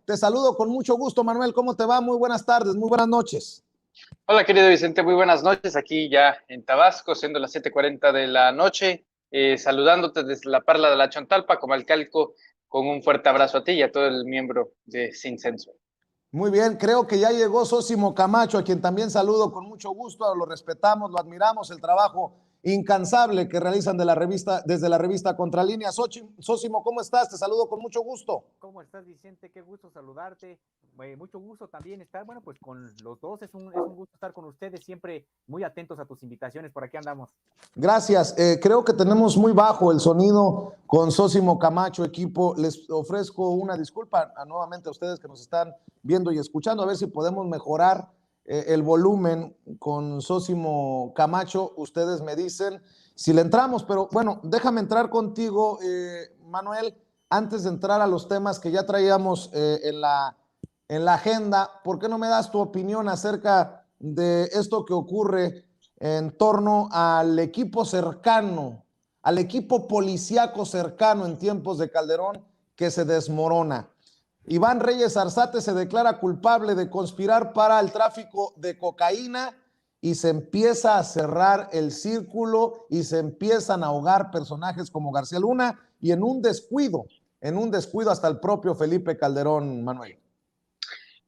Te saludo con mucho gusto, Manuel. ¿Cómo te va? Muy buenas tardes, muy buenas noches. Hola, querido Vicente, muy buenas noches. Aquí ya en Tabasco, siendo las 7:40 de la noche, saludándote desde la Parla de la Chontalpa, Comalcalco, con un fuerte abrazo a ti y a todo el miembro de Sin Censo. Muy bien, creo que ya llegó Sósimo Camacho, a quien también saludo con mucho gusto. Lo respetamos, lo admiramos, el trabajo incansable que realizan desde la revista Contralínea. Sósimo, ¿cómo estás? Te saludo con mucho gusto. ¿Cómo estás, Vicente? Qué gusto saludarte. Mucho gusto también estar, bueno, pues con los dos. Es un gusto estar con ustedes, siempre muy atentos a tus invitaciones. Por aquí andamos. Gracias. Creo que tenemos muy bajo el sonido con Sósimo Camacho, equipo. Les ofrezco una disculpa nuevamente a ustedes que nos están viendo y escuchando, a ver si podemos mejorar el volumen con Sósimo Camacho. Ustedes me dicen si le entramos, pero bueno, déjame entrar contigo, Manuel, antes de entrar a los temas que ya traíamos en la agenda. ¿Por qué no me das tu opinión acerca de esto que ocurre en torno al equipo cercano, al equipo policíaco cercano en tiempos de Calderón, que se desmorona? Iván Reyes Arzate se declara culpable de conspirar para el tráfico de cocaína y se empieza a cerrar el círculo y se empiezan a ahogar personajes como García Luna y en un descuido hasta el propio Felipe Calderón, Manuel.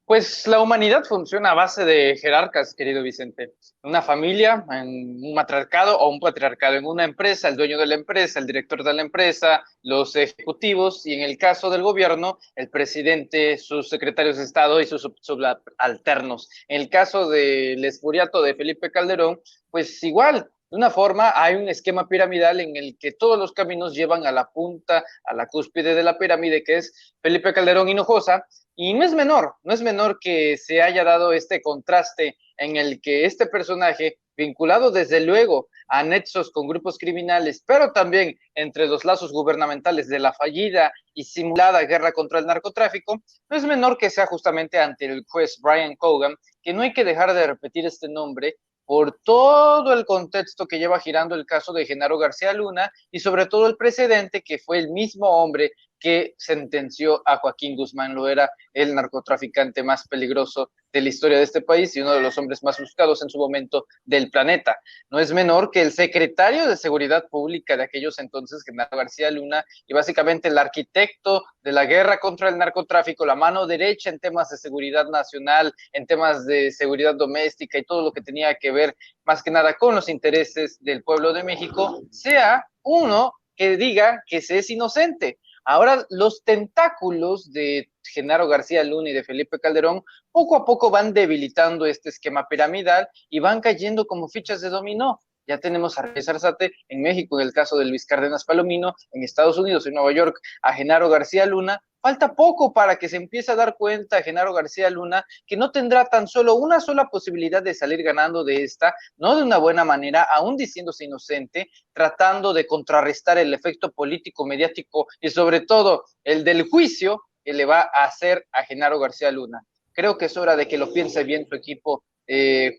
Pues la humanidad funciona a base de jerarcas, querido Vicente. Una familia, en un matriarcado o un patriarcado, en una empresa, el dueño de la empresa, el director de la empresa, los ejecutivos y en el caso del gobierno, el presidente, sus secretarios de Estado y sus subalternos. En el caso del esfuriato de Felipe Calderón, pues igual. De una forma, hay un esquema piramidal en el que todos los caminos llevan a la punta, a la cúspide de la pirámide, que es Felipe Calderón Hinojosa. Y no es menor que se haya dado este contraste en el que este personaje, vinculado desde luego a nexos con grupos criminales, pero también entre los lazos gubernamentales de la fallida y simulada guerra contra el narcotráfico, no es menor que sea justamente ante el juez Brian Cogan, que no hay que dejar de repetir este nombre por todo el contexto que lleva girando el caso de Genaro García Luna y sobre todo el precedente que fue el mismo hombre que sentenció a Joaquín Guzmán Loera, el narcotraficante más peligroso de la historia de este país y uno de los hombres más buscados en su momento del planeta. No es menor que el secretario de Seguridad Pública de aquellos entonces, Genaro García Luna, y básicamente el arquitecto de la guerra contra el narcotráfico, la mano derecha en temas de seguridad nacional, en temas de seguridad doméstica y todo lo que tenía que ver más que nada con los intereses del pueblo de México, sea uno que diga que se es inocente. Ahora los tentáculos de Genaro García Luna y de Felipe Calderón poco a poco van debilitando este esquema piramidal y van cayendo como fichas de dominó. Ya tenemos a Reyes Arzate en México, en el caso de Luis Cárdenas Palomino, en Estados Unidos, en Nueva York, a Genaro García Luna. Falta poco para que se empiece a dar cuenta Genaro García Luna que no tendrá tan solo una sola posibilidad de salir ganando de esta, no de una buena manera, aún diciéndose inocente, tratando de contrarrestar el efecto político, mediático y sobre todo el del juicio que le va a hacer a Genaro García Luna. Creo que es hora de que lo piense bien su equipo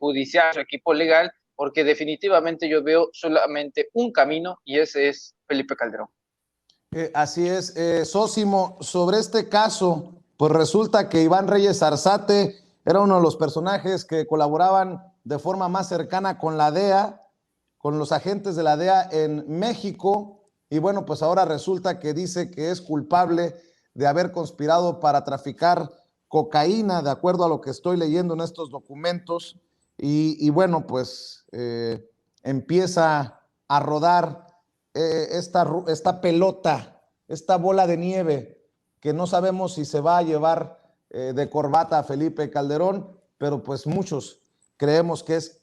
judicial, su equipo legal, porque definitivamente yo veo solamente un camino y ese es Felipe Calderón. Así es, Sósimo, sobre este caso, pues resulta que Iván Reyes Arzate era uno de los personajes que colaboraban de forma más cercana con la DEA, con los agentes de la DEA en México, y bueno, pues ahora resulta que dice que es culpable de haber conspirado para traficar cocaína, de acuerdo a lo que estoy leyendo en estos documentos, y bueno, pues empieza a rodar esta pelota, esta bola de nieve, que no sabemos si se va a llevar de corbata a Felipe Calderón, pero pues muchos creemos que es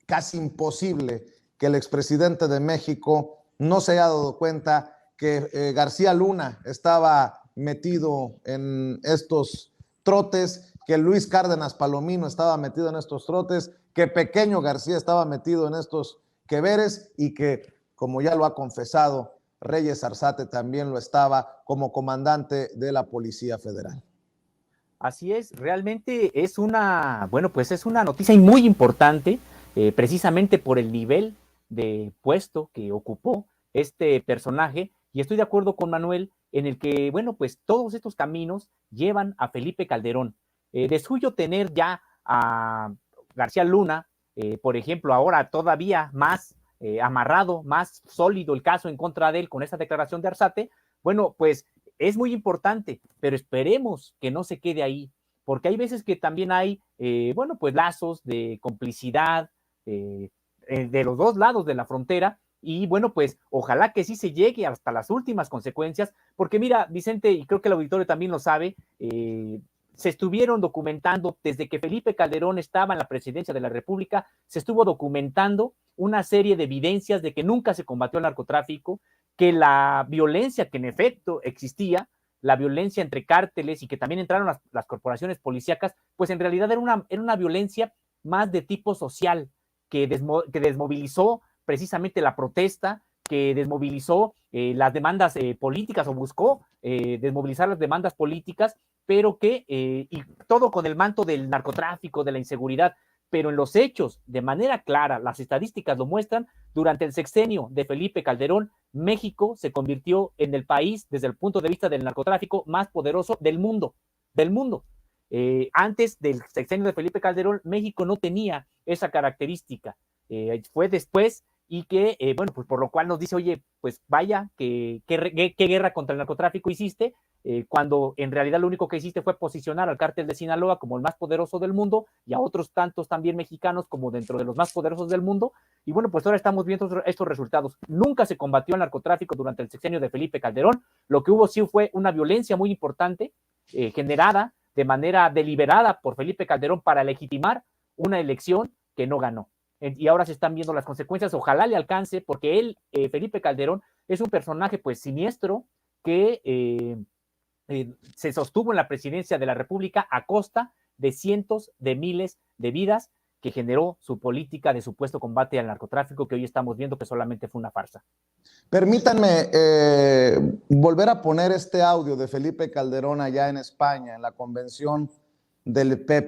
casi imposible que el expresidente de México no se haya dado cuenta que García Luna estaba metido en estos trotes, que Luis Cárdenas Palomino estaba metido en estos trotes, que Pequeño García estaba metido en estos queveres y que, como ya lo ha confesado, Reyes Arzate también lo estaba como comandante de la Policía Federal. Así es, realmente es pues es una noticia muy importante, precisamente por el nivel de puesto que ocupó este personaje, y estoy de acuerdo con Manuel en el que, bueno, pues todos estos caminos llevan a Felipe Calderón. De suyo tener ya a García Luna, por ejemplo, ahora todavía más amarrado, más sólido el caso en contra de él con esta declaración de Arzate, bueno, pues es muy importante, pero esperemos que no se quede ahí, porque hay veces que también hay, bueno, pues lazos de complicidad de los dos lados de la frontera, y bueno, pues ojalá que sí se llegue hasta las últimas consecuencias, porque mira, Vicente, y creo que el auditorio también lo sabe, se estuvieron documentando desde que Felipe Calderón estaba en la presidencia de la República, se estuvo documentando una serie de evidencias de que nunca se combatió el narcotráfico, que la violencia que en efecto existía, la violencia entre cárteles y que también entraron las corporaciones policíacas, pues en realidad era una violencia más de tipo social, que desmovilizó precisamente la protesta, que desmovilizó las demandas políticas o buscó desmovilizar las demandas políticas, pero que, y todo con el manto del narcotráfico, de la inseguridad, pero en los hechos, de manera clara, las estadísticas lo muestran, durante el sexenio de Felipe Calderón, México se convirtió en el país, desde el punto de vista del narcotráfico, más poderoso del mundo, del mundo. Antes del sexenio de Felipe Calderón, México no tenía esa característica. Fue después y que, bueno, pues por lo cual nos dice, oye, pues vaya, ¿qué guerra contra el narcotráfico hiciste? Cuando en realidad lo único que hiciste fue posicionar al cártel de Sinaloa como el más poderoso del mundo y a otros tantos también mexicanos como dentro de los más poderosos del mundo. Y bueno, pues ahora estamos viendo estos resultados. Nunca se combatió el narcotráfico durante el sexenio de Felipe Calderón. Lo que hubo sí fue una violencia muy importante generada de manera deliberada por Felipe Calderón para legitimar una elección que no ganó. Y ahora se están viendo las consecuencias. Ojalá le alcance, porque él, Felipe Calderón, es un personaje pues siniestro que se sostuvo en la presidencia de la República a costa de cientos de miles de vidas que generó su política de supuesto combate al narcotráfico, que hoy estamos viendo que solamente fue una farsa. Permítanme volver a poner este audio de Felipe Calderón allá en España, en la convención del PP.